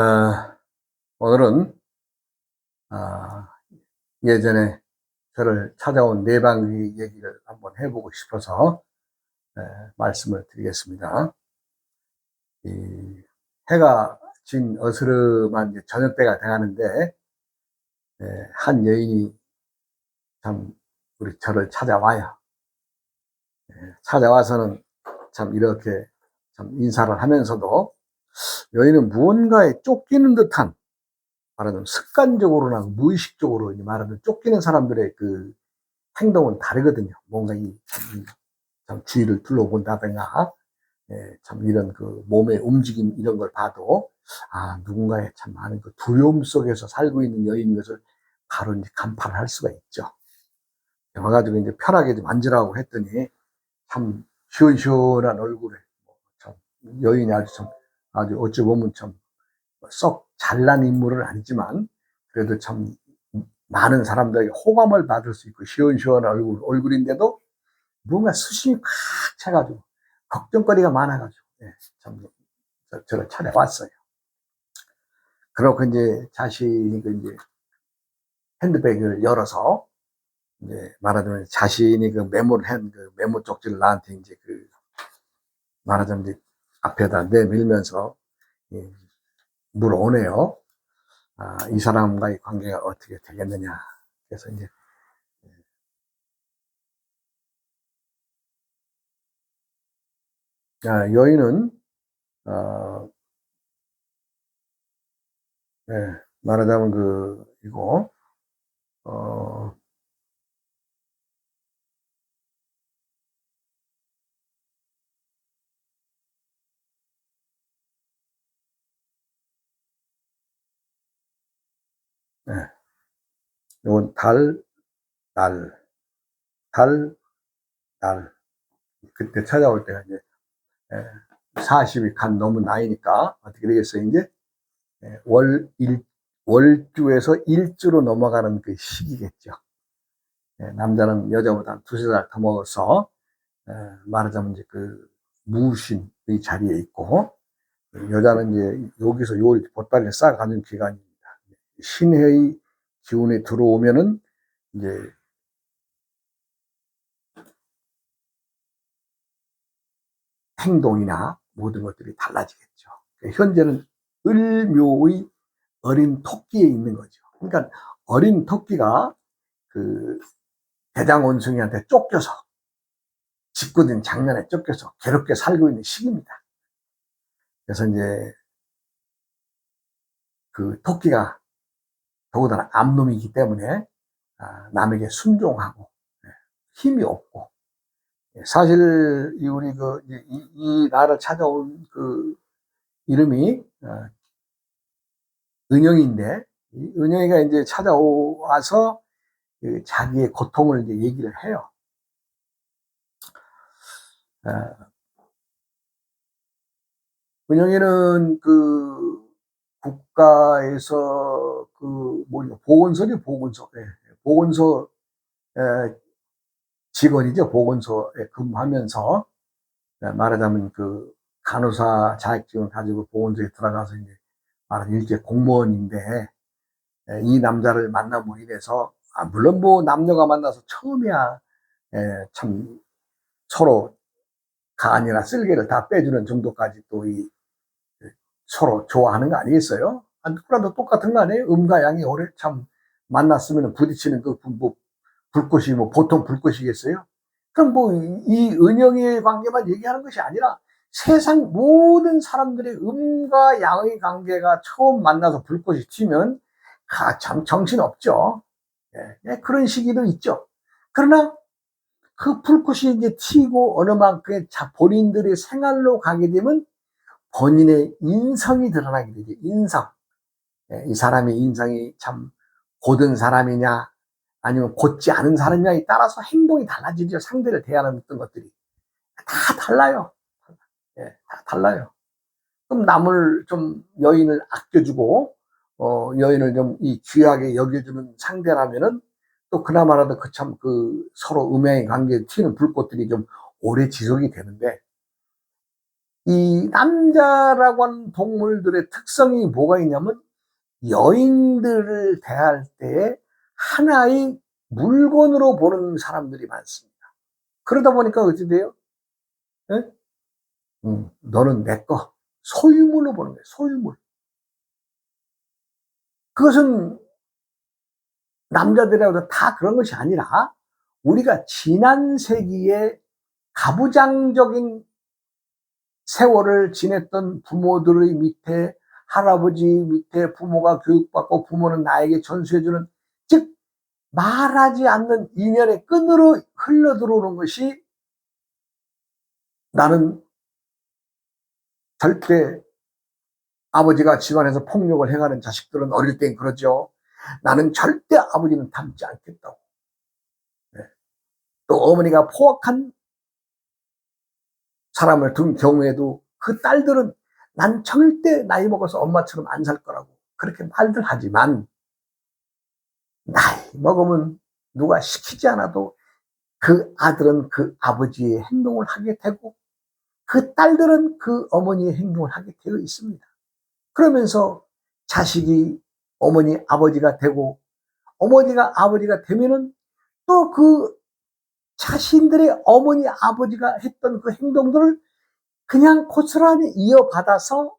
어, 오늘은 아, 예전에 저를 찾아온 내방의 얘기를 한번 해보고 싶어서 에, 말씀을 드리겠습니다. 이 해가 진 어스름한 이제 저녁 때가 돼가는데 한 여인이 참 우리 저를 찾아와요. 찾아와서는 참 이렇게 참 인사를 하면서도 여인은 무언가에 쫓기는 듯한, 말하자면 습관적으로나 무의식적으로 말하면 쫓기는 사람들의 그 행동은 다르거든요. 뭔가 참 주위를 둘러본다든가, 참 이런 그 몸의 움직임 이런 걸 봐도, 누군가의 참 많은 그 두려움 속에서 살고 있는 여인인 것을 바로 이제 간파를 할 수가 있죠. 와가지고 이제 편하게 좀 앉으라고 했더니 참 시원시원한 얼굴에 참 여인이 아주 어찌 보면 참 썩 잘난 인물은 아니지만 그래도 참 많은 사람들에게 호감을 받을 수 있고 시원시원한 얼굴인데도 뭔가 수심이 꽉 차가지고 걱정거리가 많아가지고 참 저를 찾아왔어요. 그렇고 이제 자신이 그 이제 핸드백을 열어서 이제 말하자면 자신이 그 메모를 한 그 메모 쪽지를 나한테 이제 그 말하자면 이제 앞에다 내밀면서 예, 물어오네요. 이 사람과의 관계가 어떻게 되겠느냐. 그래서 이제 여인은 어, 네, 말하자면 이거 어, 네, 이건 날, 달, 날. 그때 찾아올 때가 이제 40이 간 넘은 나이니까 어떻게 되겠어요? 이제 월주에서 일주로 넘어가는 그 시기겠죠. 남자는 여자보다 두세 달 더 먹어서 말하자면 이제 그 무신의 자리에 있고 여자는 이제 여기서 요 보따리를 쌓아가는 기간입니다. 신해의 기운에 들어오면은 이제 행동이나 모든 것들이 달라지겠죠. 현재는 을묘의 어린 토끼에 있는 거죠. 그러니까 어린 토끼가 그 대장원숭이한테 쫓겨서 짓궂은 장난에 쫓겨서 괴롭게 살고 있는 시기입니다. 그래서 이제 그 토끼가 더군다나 암놈이기 때문에 남에게 순종하고 힘이 없고 사실 우리 이 나를 찾아온 그 이름이 은영인데 이 은영이가 이제 찾아와서 그 자기의 고통을 이제 얘기를 해요. 은영이는 그 국가에서 그 뭐냐 보건소죠 보건소 보건소 직원이죠 보건소에 근무하면서 말하자면 그 간호사 자격증을 가지고 보건소에 들어가서 이제 말하자면 일개 공무원인데 이 남자를 만남으로 인해서 물론 뭐 남녀가 만나서 처음이야 참 서로 간이나 쓸개를 다 빼주는 정도까지 또 서로 좋아하는 거 아니겠어요? 누구라도 똑같은 거 아니에요? 음과 양이 오래 참 만났으면 부딪히는 뭐 불꽃이 뭐 보통 불꽃이겠어요? 그럼 뭐 이 은영의 관계만 얘기하는 것이 아니라 세상 모든 사람들의 음과 양의 관계가 처음 만나서 불꽃이 튀면 참 정신없죠. 그런 시기도 있죠. 그러나 그 불꽃이 이제 튀고 어느 만큼 본인들의 생활로 가게 되면 본인의 인성이 드러나게 되죠. 인성. 이 사람의 인성이 참 곧은 사람이냐 아니면 곧지 않은 사람이냐에 따라서 행동이 달라지죠. 상대를 대하는 어떤 것들이 다 달라요. 다 달라요. 그럼 남을 좀 여인을 아껴주고 여인을 좀 이 귀하게 여겨주는 상대라면은 또 그나마라도 그 서로 음양의 관계에 튀는 불꽃들이 좀 오래 지속이 되는데 이 남자라고 하는 동물들의 특성이 뭐가 있냐면 여인들을 대할 때 하나의 물건으로 보는 사람들이 많습니다. 그러다 보니까 어찌 돼요? 예? 너는 내 거. 소유물로 보는 거예요. 소유물. 그것은 남자들이라고 다 그런 것이 아니라 우리가 지난 세기에 가부장적인 세월을 지냈던 부모들의 밑에, 할아버지 밑에 부모가 교육받고 부모는 나에게 전수해주는, 즉 말하지 않는 인연의 끈으로 흘러 들어오는 것이, 나는 절대 아버지가 집안에서 폭력을 행하는 자식들은 어릴 땐 그러죠. 나는 절대 아버지는 닮지 않겠다고. 네. 또 어머니가 포악한 사람을 둔 경우에도 그 딸들은 난 절대 나이 먹어서 엄마처럼 안 살 거라고 그렇게 말들 하지만, 나이 먹으면 누가 시키지 않아도 그 아들은 그 아버지의 행동을 하게 되고 그 딸들은 그 어머니의 행동을 하게 되어 있습니다. 그러면서 자식이 어머니 아버지가 되고 어머니가 아버지가 되면은 또 그 자신들의 어머니 아버지가 했던 그 행동들을 그냥 고스란히 이어받아서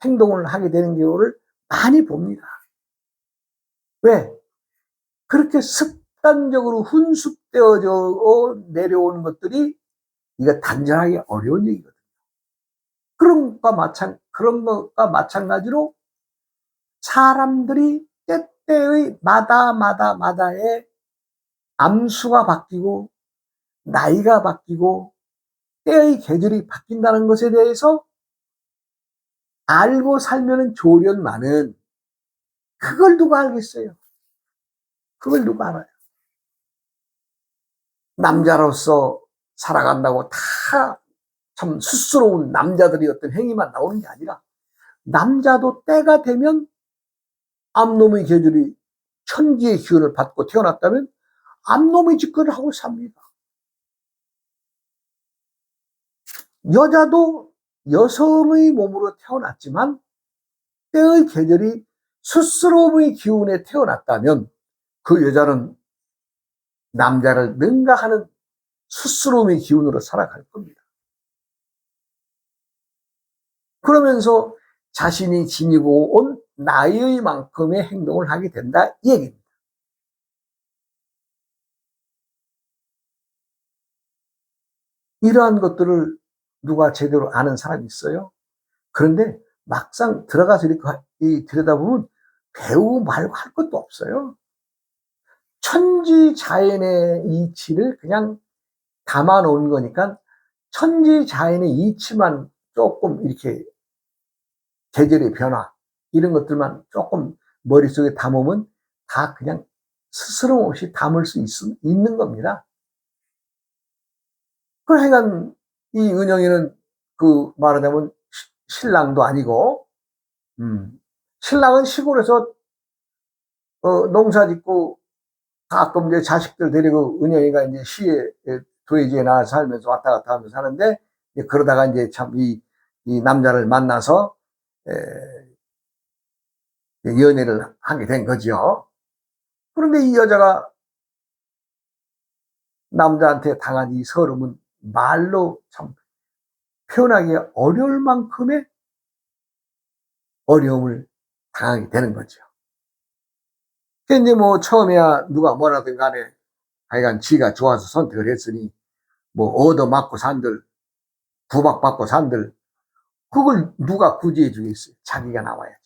행동을 하게 되는 경우를 많이 봅니다. 왜? 그렇게 습관적으로 훈숙되어져 내려오는 것들이 이거 단절하기 어려운 얘기거든요. 그런 것과 마찬가지로 사람들이 때때의 마다에 암수가 바뀌고 나이가 바뀌고 때의 계절이 바뀐다는 것에 대해서 알고 살면 좋으련만은 그걸 누가 알겠어요? 그걸 누가 알아요? 남자로서 살아간다고 다 참 스스로운 남자들이 어떤 행위만 나오는 게 아니라 남자도 때가 되면 암놈의 계절이 천지의 기운을 받고 태어났다면 암놈의 직거를 하고 삽니다. 여자도 여성의 몸으로 태어났지만 때의 계절이 스스로의 기운에 태어났다면 그 여자는 남자를 능가하는 스스로의 기운으로 살아갈 겁니다. 그러면서 자신이 지니고 온 나이의 만큼의 행동을 하게 된다, 이 얘기입니다. 이러한 것들을 누가 제대로 아는 사람이 있어요? 그런데 막상 들어가서 이렇게 들여다보면 배우고 말고 할 것도 없어요. 천지자연의 이치를 그냥 담아 놓은 거니까 천지자연의 이치만 조금 이렇게 계절의 변화 이런 것들만 조금 머릿속에 담으면 다 그냥 스스럼 없이 담을 수 있는 겁니다. 그러니까 이 은영이는 그 말하자면 신랑도 아니고, 신랑은 시골에서 농사 짓고 가끔 이제 자식들 데리고 은영이가 이제 시에 도예지에 나와서 살면서 왔다 갔다 하면서 사는데, 그러다가 이제 참 이 남자를 만나서 연애를 하게 된 거죠. 그런데 이 여자가 남자한테 당한 이 서름은 말로 참 표현하기 어려울 만큼의 어려움을 당하게 되는 거죠. 근데 뭐 처음에야 누가 뭐라든 간에 하여간 지가 좋아서 선택을 했으니 뭐 얻어맞고 산들, 구박받고 산들, 그걸 누가 구제해 주겠어요? 자기가 나와야지.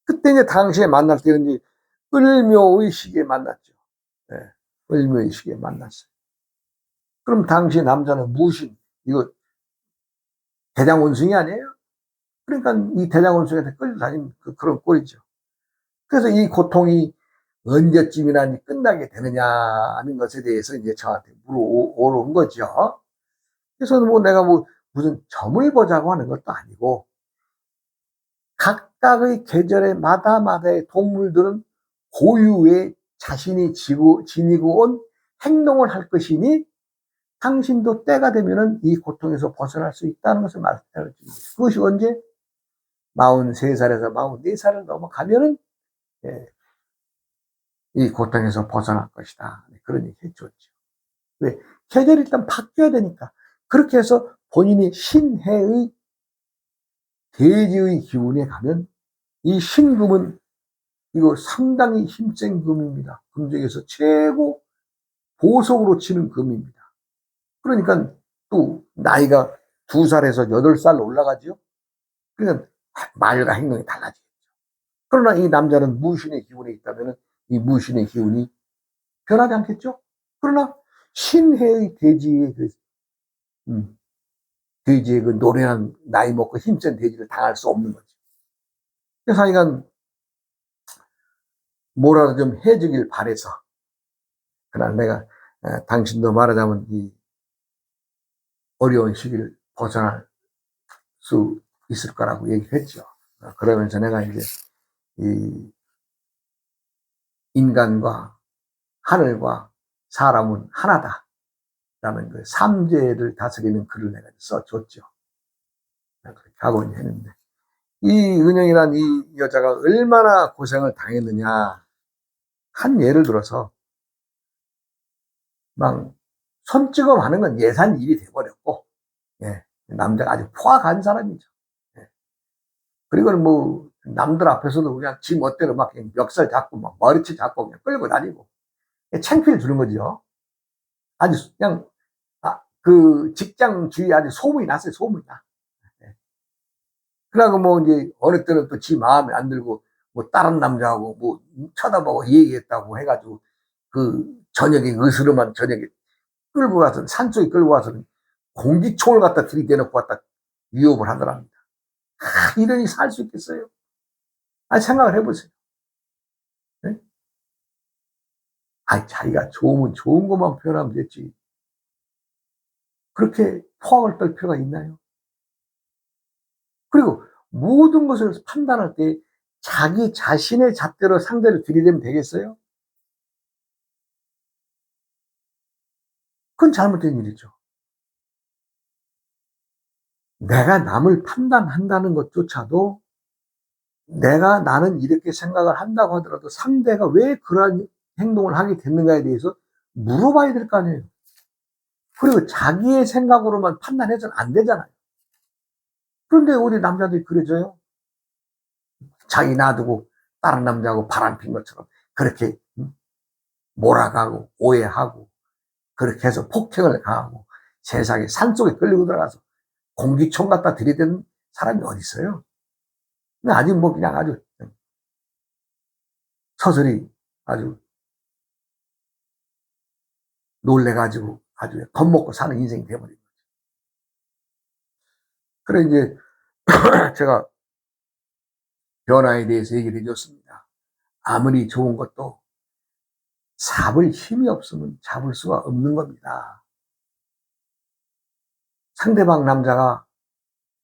그때 이제 당시에 만날 때는 이제 을묘의식에 만났죠. 네, 을묘의식에 만났어요. 그럼 당시 남자는 무신, 이거 대장원숭이 아니에요? 그러니까 이 대장원숭이한테 끌려다니는 그런 꼴이죠. 그래서 이 고통이 언제쯤이나 끝나게 되느냐 하는 것에 대해서 이제 저한테 물어온 거죠. 그래서 뭐 내가 뭐 무슨 점을 보자고 하는 것도 아니고, 각각의 계절의 마다의 동물들은 고유의 자신이 지니고 온 행동을 할 것이니 당신도 때가 되면은 이 고통에서 벗어날 수 있다는 것을 말씀해 주는 거죠. 그것이 언제? 43살에서 44살을 넘어가면은, 예, 이 고통에서 벗어날 것이다. 그런 얘기 해줬죠. 왜? 계절이 일단 바뀌어야 되니까. 그렇게 해서 본인이 신해의 대지의 기운에 가면 이 신금은 이거 상당히 힘센 금입니다. 금 중에서 최고 보석으로 치는 금입니다. 그러니까 또 나이가 2살에서 8살 올라가죠. 그러니까 말과 행동이 달라지겠죠. 그러나 이 남자는 무신의 기운에 있다면 이 무신의 기운이 변하지 않겠죠. 그러나 신해의 대지의 돼지의 그 노련한 나이 먹고 힘센 돼지를 당할 수 없는 거지. 그래서 하여간 뭐라도 좀 해주길 바래서, 그러나 내가 당신도 말하자면 이 어려운 시기를 벗어날 수 있을 거라고 얘기를 했죠. 그러면서 내가 이제 이 인간과 하늘과 사람은 하나다 라는 그 삼재를 다스리는 글을 내가 써줬죠. 그렇게 하고 했는데, 이 은영이란 이 여자가 얼마나 고생을 당했느냐. 한 예를 들어서 막 손찌검 하는 건 예산 일이 돼버렸고, 예, 남자가 아주 포악한 사람이죠. 예. 그리고는 뭐 남들 앞에서도 그냥 지 멋대로 막 멱살 잡고 막 머리채 잡고 그냥 끌고 다니고 창피를 주는 거죠. 아주 그냥 그 직장 주위에 아주 소문이 났어요. 소문이 나. 예. 그러고 뭐 이제 어느 때는 또 지 마음에 안 들고 뭐 다른 남자하고 뭐 쳐다보고 얘기했다고 해가지고 그 저녁에 으스름한 저녁에 끌고 가서 산속에 끌고 가서 공기총을 갖다 들이대놓고 갖다 위협을 하더랍니다. 이러니 살 수 있겠어요? 생각을 해보세요. 네? 자기가 좋으면 좋은 것만 표현하면 됐지. 그렇게 포항을 떨 필요가 있나요? 그리고 모든 것을 판단할 때 자기 자신의 잣대로 상대를 들이대면 되겠어요? 그건 잘못된 일이죠. 내가 남을 판단한다는 것조차도 내가 나는 이렇게 생각을 한다고 하더라도 상대가 왜 그러한 행동을 하게 됐는가에 대해서 물어봐야 될 거 아니에요. 그리고 자기의 생각으로만 판단해서는 안 되잖아요. 그런데 우리 남자들이 그러져요. 자기 놔두고 다른 남자하고 바람핀 것처럼 그렇게 몰아가고 오해하고 그렇게 해서 폭행을 가하고 세상에 산속에 끌리고 들어가서 공기총 갖다 들이대는 사람이 어디 있어요? 근데 아직 뭐 그냥 아주 서서히 아주 놀래가지고 아주 겁먹고 사는 인생이 돼버린 거죠. 그래 이제 제가 변화에 대해서 얘기를 해줬습니다. 아무리 좋은 것도 잡을 힘이 없으면 잡을 수가 없는 겁니다. 상대방 남자가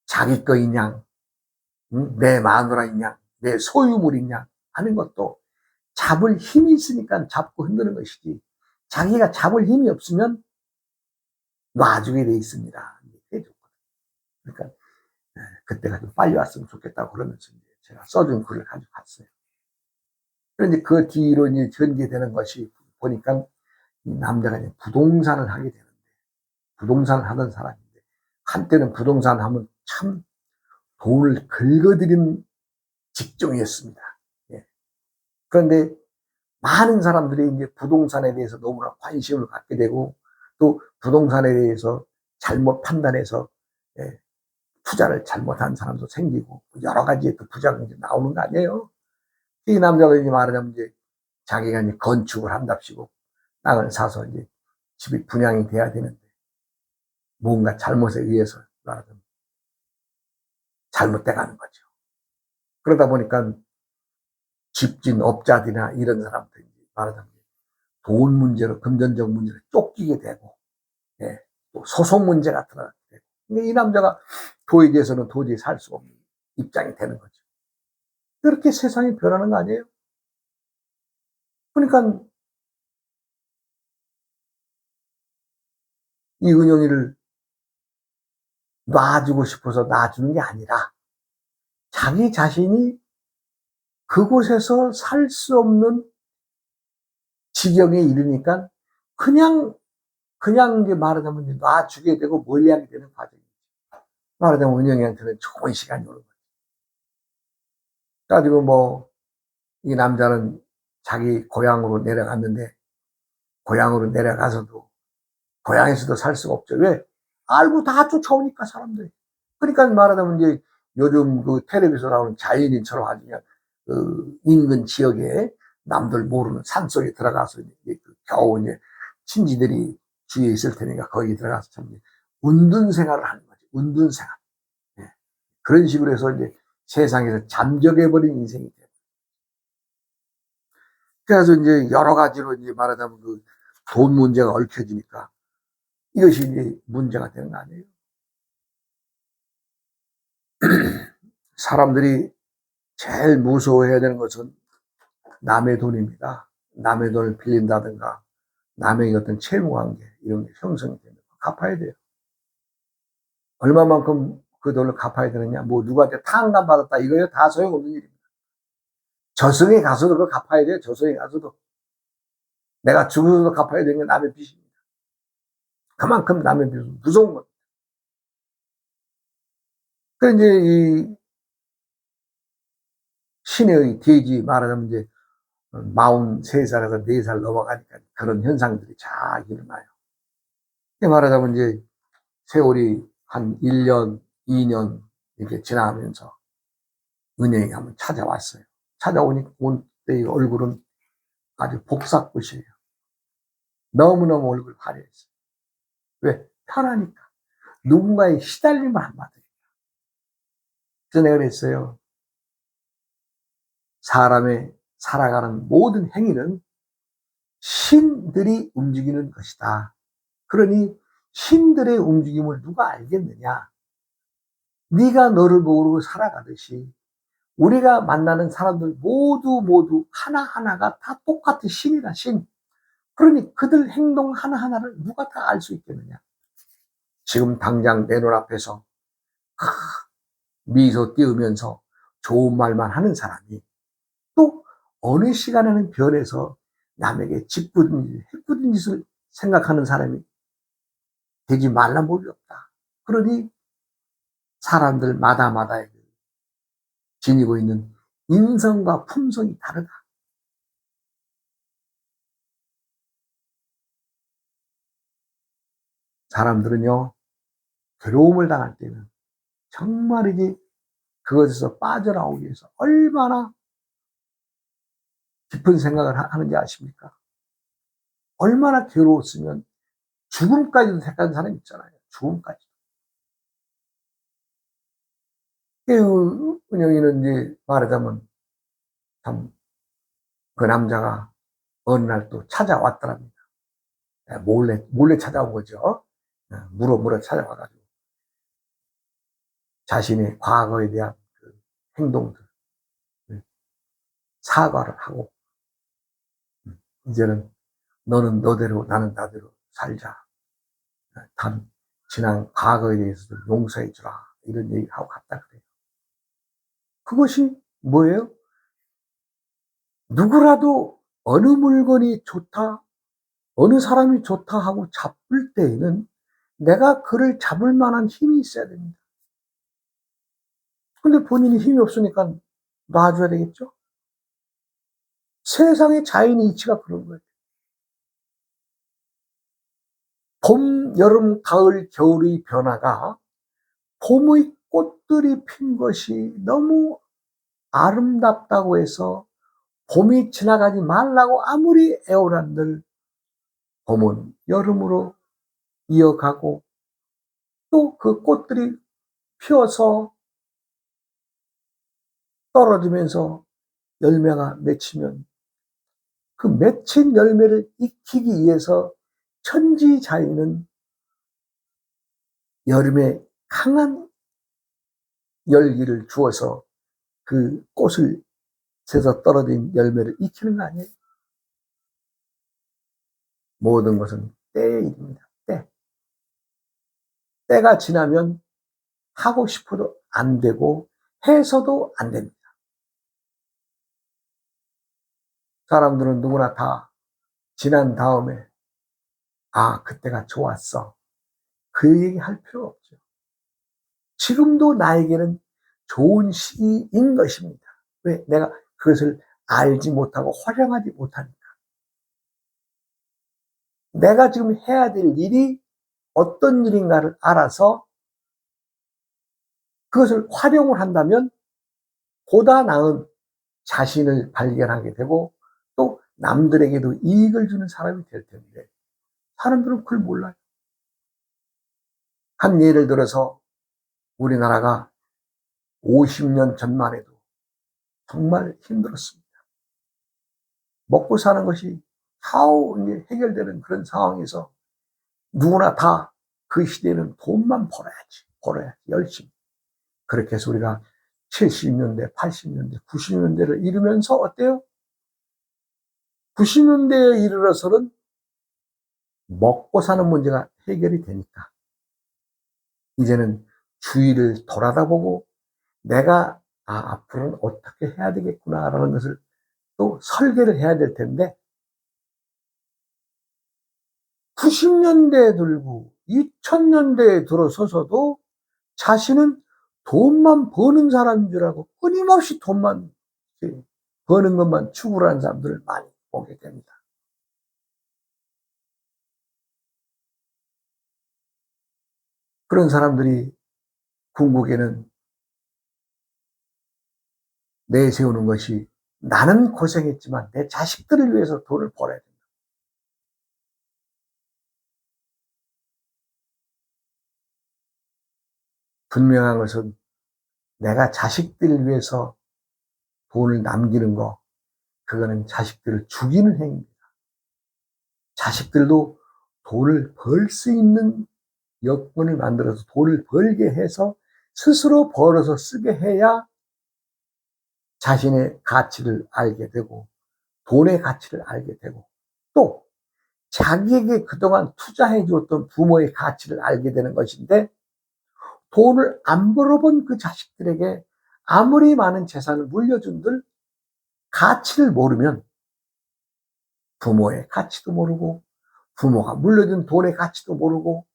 자기 거인 양, 내 마누라인 양, 내 소유물인 양 하는 것도 잡을 힘이 있으니까 잡고 흔드는 것이지, 자기가 잡을 힘이 없으면 놔주게 돼 있습니다. 그러니까 그때가 좀 빨리 왔으면 좋겠다고 그러면서 제가 써준 글을 가지고 갔어요. 그런데 그 뒤로 이제 전개되는 것이 보니까 이 남자가 이제 부동산을 하게 되는데, 부동산을 하던 사람인데, 한때는 부동산 하면 참 돈을 긁어들인 직종이었습니다. 예. 그런데 많은 사람들이 이제 부동산에 대해서 너무나 관심을 갖게 되고, 또 부동산에 대해서 잘못 판단해서 예, 투자를 잘못한 사람도 생기고, 여러 가지의 또 부작용이 나오는 거 아니에요? 이 남자들이 말하자면 이제 자기가 이제 건축을 한답시고 땅을 사서 이제 집이 분양이 돼야 되는데, 뭔가 잘못에 의해서 말하자면 잘못돼 가는 거죠. 그러다 보니까 집진 업자들이나 이런 사람들이 말하자면 돈 문제로, 금전적 문제로 쫓기게 되고, 예, 또 소송 문제 같은 거 되고, 이 남자가 도에 대해서는 도저히 살 수 없는 입장이 되는 거죠. 그렇게 세상이 변하는 거 아니에요? 그러니까 이 은영이를 놔주고 싶어서 놔주는 게 아니라 자기 자신이 그곳에서 살 수 없는 지경에 이르니까 그냥 이제 말하자면 놔주게 되고 멀리하게 되는 과정이죠. 말하자면 은영이한테는 좋은 시간이 오는 거죠. 가지고 뭐 이 남자는 자기 고향으로 내려갔는데 고향으로 내려가서도 고향에서도 살 수가 없죠. 왜? 알고 다 쫓아오니까 사람들이. 그러니까 말하자면 이제 요즘 그 텔레비전 나오는 자연인처럼 아주 그냥 그 인근 지역에 남들 모르는 산속에 들어가서 이제 그 겨우 이제 친지들이 주위에 있을 테니까 거기 들어가서 참 운둔 생활을 하는 거지. 운둔 생활. 예. 그런 식으로 해서 이제 세상에서 잠적해버린 인생이 돼요. 그래서 이제 여러 가지로 이제 말하자면 그 돈 문제가 얽혀지니까 이것이 이제 문제가 되는 거 아니에요. 사람들이 제일 무서워해야 되는 것은 남의 돈입니다. 남의 돈을 빌린다든가 남의 어떤 채무관계 이런 게 형성이 되면 갚아야 돼요. 얼마만큼 그 돈을 갚아야 되느냐, 뭐 누구한테 탕감 받았다 이거요 다 소용없는 일입니다. 저승에 가서도 그걸 갚아야 돼요. 저승에 가서도 내가 죽어서도 갚아야 되는 게 남의 빚입니다. 그만큼 남의 빚은 무서운 겁니다. 그래 이제 이 신의 돼지 말하자면 이제 43살에서 4살 넘어가니까 그런 현상들이 잘 일어나요. 말하자면 이제 세월이 한 1년, 2년 이렇게 지나면서 은행이 한번 찾아왔어요. 찾아오니까 온 때의 얼굴은 아주 복사꽃이에요. 너무너무 얼굴 화려했어요. 왜? 편하니까. 누군가의 시달림을 안 받으니까. 그래서 내가 그랬어요. 사람의 살아가는 모든 행위는 신들이 움직이는 것이다. 그러니 신들의 움직임을 누가 알겠느냐? 네가 너를 모르고 살아가듯이 우리가 만나는 사람들 모두 하나하나가 다 똑같은 신이다, 신. 그러니 그들 행동 하나하나를 누가 다 알 수 있겠느냐? 지금 당장 내 눈앞에서 미소 띄우면서 좋은 말만 하는 사람이 또 어느 시간에는 변해서 남에게 짓궂은 일, 해꾸은 짓을 생각하는 사람이 되지 말란 법이 없다. 그러니 사람들마다에 지니고 있는 인성과 품성이 다르다. 사람들은요, 괴로움을 당할 때는 정말이지 그것에서 빠져나오기 위해서 얼마나 깊은 생각을 하는지 아십니까? 얼마나 괴로웠으면 죽음까지도 택한 사람 있잖아요. 죽음까지. 은영이는 이제 말하자면 참 그 남자가 어느 날 또 찾아왔더랍니다. 몰래 찾아온 거죠. 물어 찾아와가지고 자신의 과거에 대한 그 행동들 사과를 하고 이제는 너는 너대로 나는 나대로 살자. 단 지난 과거에 대해서도 용서해 주라. 이런 얘기를 하고 갔다 그래요. 그것이 뭐예요? 누구라도 어느 물건이 좋다, 어느 사람이 좋다 하고 잡을 때에는 내가 그를 잡을 만한 힘이 있어야 됩니다. 근데 본인이 힘이 없으니까 놔줘야 되겠죠? 세상의 자연의 이치가 그런 거예요. 봄, 여름, 가을, 겨울의 변화가 봄의 꽃들이 핀 것이 너무 아름답다고 해서 봄이 지나가지 말라고 아무리 애원한들 봄은 여름으로 이어가고 또 그 꽃들이 피어서 떨어지면서 열매가 맺히면 그 맺힌 열매를 익히기 위해서 천지자연은 여름에 강한 열기를 주어서 그 꽃을 새서 떨어진 열매를 익히는 거 아니에요? 모든 것은 때의 일입니다. 때. 때가 지나면 하고 싶어도 안 되고 해서도 안 됩니다. 사람들은 누구나 다 지난 다음에 아, 그때가 좋았어. 그 얘기 할 필요 없죠. 지금도 나에게는 좋은 시기인 것입니다. 왜? 내가 그것을 알지 못하고 활용하지 못하니까. 내가 지금 해야 될 일이 어떤 일인가를 알아서 그것을 활용을 한다면 보다 나은 자신을 발견하게 되고 또 남들에게도 이익을 주는 사람이 될 텐데 사람들은 그걸 몰라요. 한 예를 들어서 우리나라가 50년 전만 해도 정말 힘들었습니다. 먹고 사는 것이 겨우 해결되는 그런 상황에서 누구나 다 그 시대에는 돈만 벌어야지, 열심히. 그렇게 해서 우리가 70년대, 80년대, 90년대를 이루면서 어때요? 90년대에 이르러서는 먹고 사는 문제가 해결이 되니까 이제는 주위를 돌아다보고 내가 앞으로는 어떻게 해야 되겠구나라는 것을 또 설계를 해야 될 텐데 90년대에 들고 2000년대에 들어서서도 자신은 돈만 버는 사람인 줄 알고 끊임없이 돈만 버는 것만 추구를 하는 사람들을 많이 보게 됩니다. 그런 사람들이 궁극에는 내세우는 것이 나는 고생했지만 내 자식들을 위해서 돈을 벌어야 된다. 분명한 것은 내가 자식들을 위해서 돈을 남기는 거, 그거는 자식들을 죽이는 행위입니다. 자식들도 돈을 벌 수 있는 여건을 만들어서 돈을 벌게 해서 스스로 벌어서 쓰게 해야 자신의 가치를 알게 되고 돈의 가치를 알게 되고 또 자기에게 그동안 투자해 주었던 부모의 가치를 알게 되는 것인데 돈을 안 벌어본 그 자식들에게 아무리 많은 재산을 물려준들 가치를 모르면 부모의 가치도 모르고 부모가 물려준 돈의 가치도 모르고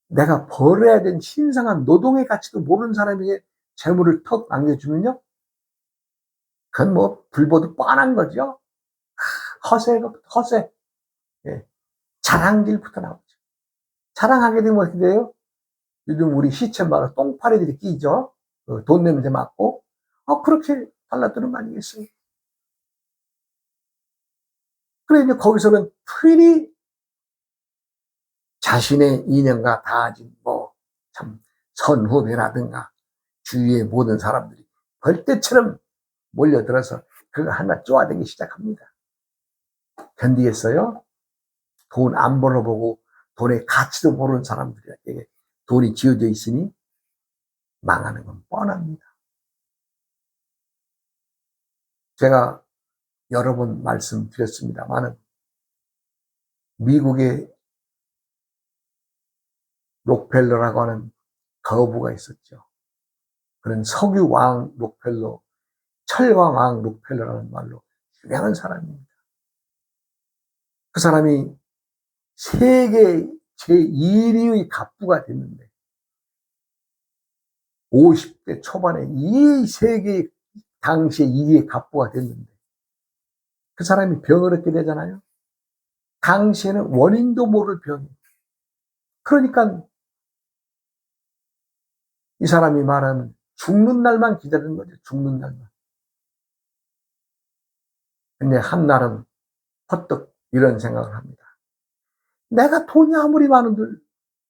내가 벌어야 된 신성한 노동의 가치도 모르는 사람에게 재물을 턱 남겨주면요. 그건 뭐 불보듯 뻔한 거죠. 허세. 예. 자랑질부터 나오죠. 자랑하게 되면 어떻게 돼요? 요즘 우리 시쳇말로 똥파리들이 끼죠. 돈 냄새 맡고. 그렇게 달라드는 거 아니겠어요? 그래, 이제 거기서는 흔히 자신의 인연과 다진 참 선후배라든가 주위의 모든 사람들이 벌떼처럼 몰려들어서 그거 하나 쪼아대기 시작합니다. 견디겠어요? 돈 안 벌어보고 돈의 가치도 모르는 사람들에게 돈이 지어져 있으니 망하는 건 뻔합니다. 제가 여러 번 말씀드렸습니다만은 미국의 록펠러라고 하는 거부가 있었죠. 그런 석유왕 록펠러, 철강왕 록펠러라는 말로 유명한 사람입니다. 그 사람이 세계 제1위의 갑부가 됐는데 50대 초반에 이 세계 당시에 2위의 갑부가 됐는데 그 사람이 병을 얻게 되잖아요. 당시에는 원인도 모를 병이. 그러니까 이 사람이 말하면 죽는 날만 기다리는 거죠. 죽는 날만. 근데 한날은 퍼뜩 이런 생각을 합니다. 내가 돈이 아무리 많은들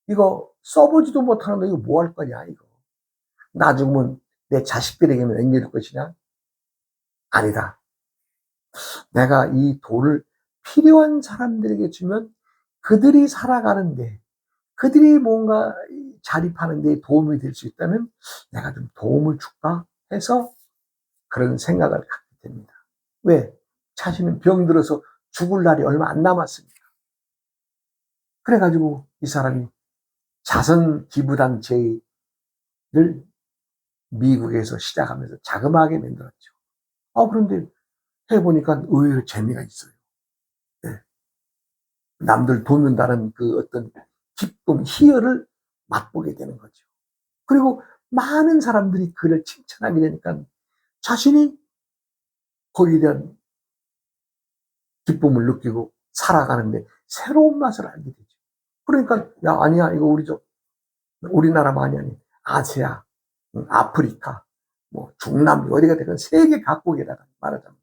이거 써보지도 못하는데 이거 뭐 할 거냐 이거. 나 죽으면 내 자식들에게는 남길 것이냐? 아니다. 내가 이 돈을 필요한 사람들에게 주면 그들이 살아가는데 그들이 뭔가 자립하는 데 도움이 될 수 있다면 내가 좀 도움을 줄까 해서 그런 생각을 갖게 됩니다. 왜? 자신은 병들어서 죽을 날이 얼마 안 남았습니다. 그래가지고 이 사람이 자선 기부단체를 미국에서 시작하면서 자그마하게 만들었죠. 그런데 해보니까 의외로 재미가 있어요. 네. 남들 돕는다는 그 어떤 기쁨, 희열을 맛보게 되는 거죠. 그리고 많은 사람들이 그를 칭찬하게 되니까 자신이 거기에 대한 기쁨을 느끼고 살아가는데 새로운 맛을 알게 되죠. 그러니까, 야, 아니야, 이거 우리나라만이 아닌 아시아, 아프리카, 뭐 중남 어디가 되든 세계 각국에다가 말하자면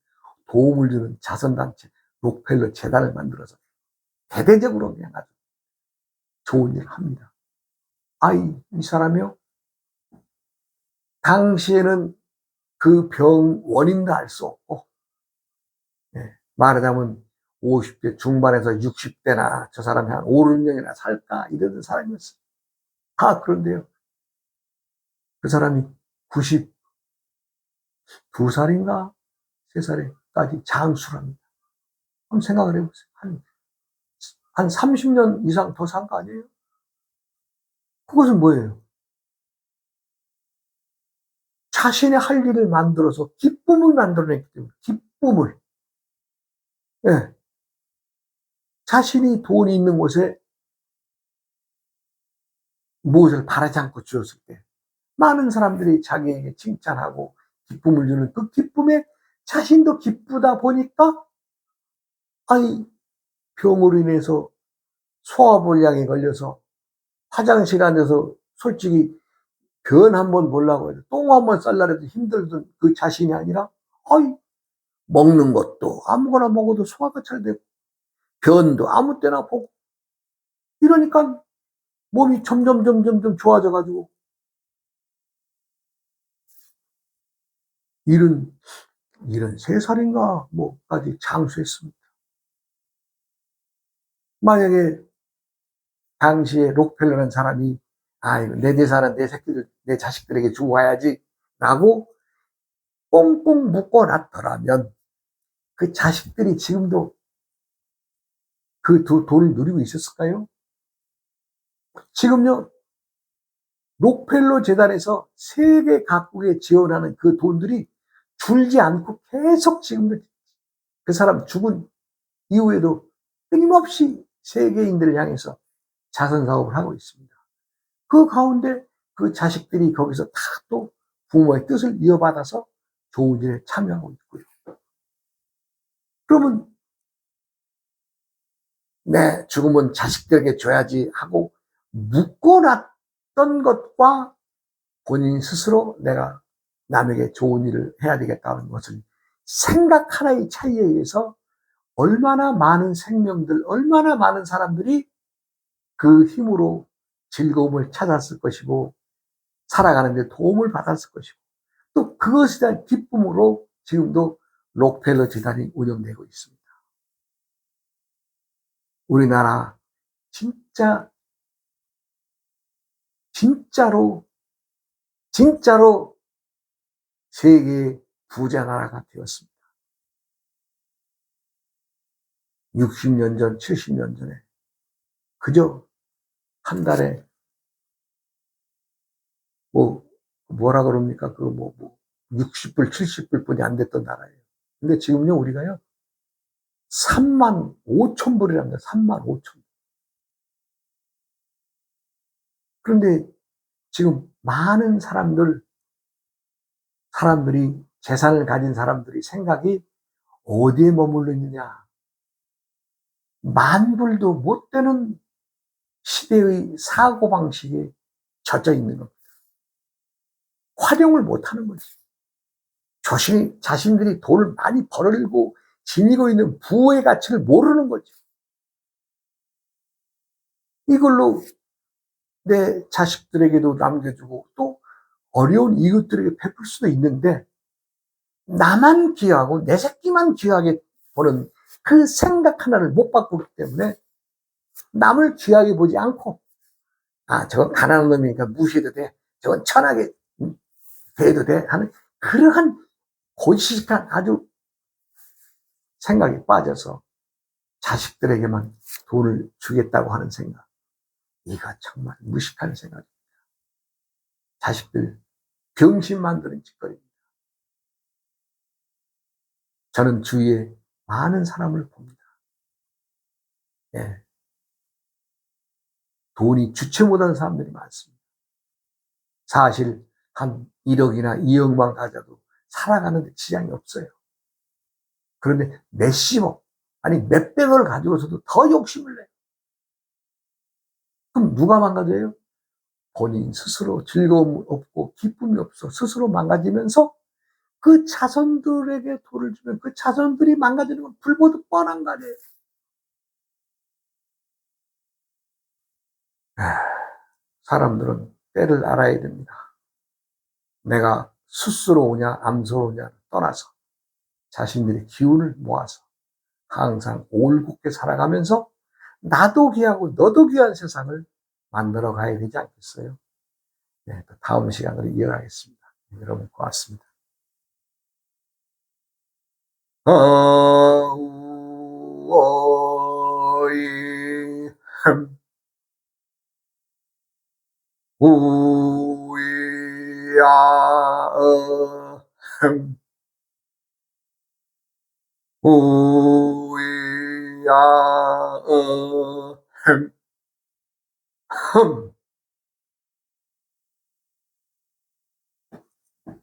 도움을 주는 자선단체 록펠러 재단을 만들어서 대대적으로 그냥 아주 좋은 일을 합니다. 이 사람이요, 당시에는 그 병 원인도 알 수 없고, 말하자면 50대 중반에서 60대나 저 사람이 한 5, 6년이나 살까 이러던 사람이었어요. 그런데요, 그 사람이 92살인가 3살에까지 장수를 합니다. 한번 생각을 해보세요. 한 30년 이상 더 산 거 아니에요? 그것은 뭐예요? 자신의 할 일을 만들어서 기쁨을 만들어냈기 때문에, 기쁨을. 예. 자신이 돈이 있는 곳에 무엇을 바라지 않고 주었을 때, 많은 사람들이 자기에게 칭찬하고 기쁨을 주는 그 기쁨에 자신도 기쁘다 보니까, 병으로 인해서 소화불량에 걸려서 화장실 안에서 솔직히 변 한번 보려고 해도 똥 한번 쌀라 해도 힘들던 그 자신이 아니라, 먹는 것도 아무거나 먹어도 소화가 잘 되고, 변도 아무 때나 보고, 이러니까 몸이 점점 좋아져 가지고 73살인가 뭐까지 장수했습니다. 만약에 당시에 록펠러라는 사람이 내 재산은 내 새끼들, 내 자식들에게 주고 가야지 라고 꽁꽁 묶어 놨더라면 그 자식들이 지금도 그 돈을 누리고 있었을까요? 지금요, 록펠러 재단에서 세계 각국에 지원하는 그 돈들이 줄지 않고 계속 지금도 그 사람 죽은 이후에도 끊임없이 세계인들을 향해서 자선 사업을 하고 있습니다. 그 가운데 그 자식들이 거기서 다 또 부모의 뜻을 이어받아서 좋은 일에 참여하고 있고요. 그러면 내 죽으면 자식들에게 줘야지 하고 묶어놨던 것과 본인 스스로 내가 남에게 좋은 일을 해야 되겠다는 것을 생각 하나의 차이에 의해서 얼마나 많은 생명들, 얼마나 많은 사람들이 그 힘으로 즐거움을 찾았을 것이고 살아가는 데 도움을 받았을 것이고 또 그것에 대한 기쁨으로 지금도 록펠러 재단이 운영되고 있습니다. 우리나라 진짜로 세계 부자 나라가 되었습니다. 60년 전, 70년 전에 그저 한 달에 뭐라 그럽니까? 60불, 70불 뿐이 안 됐던 나라예요. 근데 지금요, 우리가요, 3만 5천 불이랍니다. 3만 5천. 그런데 지금 많은 사람들이, 재산을 가진 사람들이 생각이 어디에 머물러 있느냐. 만불도 못 되는 시대의 사고방식에 젖어 있는 겁니다. 활용을 못 하는 거지. 자신들이 돈을 많이 벌어들고 지니고 있는 부의 가치를 모르는 거죠. 이걸로 내 자식들에게도 남겨주고 또 어려운 이웃들에게 베풀 수도 있는데 나만 귀하고 내 새끼만 귀하게 보는 그 생각 하나를 못 바꾸기 때문에 남을 귀하게 보지 않고 저건 가난한 놈이니까 무시해도 돼. 저건 천하게 대해도 돼 하는 그러한 고지식한 아주 생각에 빠져서 자식들에게만 돈을 주겠다고 하는 생각. 이거 정말 무식한 생각입니다. 자식들 병신 만드는 짓거리입니다. 저는 주위에 많은 사람을 봅니다. 예. 돈이 주체 못하는 사람들이 많습니다. 사실 한 1억이나 2억만 가져도 살아가는데 지장이 없어요. 그런데 몇십억, 아니 몇백억을 가지고서도 더 욕심을 내요. 그럼 누가 망가져요? 본인 스스로 즐거움이 없고 기쁨이 없어 스스로 망가지면서 그 자손들에게 돈을 주면 그 자손들이 망가지는 건 불보듯 뻔한 거 아니에요. 사람들은 때를 알아야 됩니다. 내가 스스로우냐 암스러우냐를 떠나서 자신들의 기운을 모아서 항상 올곧게 살아가면서 나도 귀하고 너도 귀한 세상을 만들어 가야 되지 않겠어요? 네, 또 다음 시간으로 이어가겠습니다. 여러분 고맙습니다. 어이 우야 우야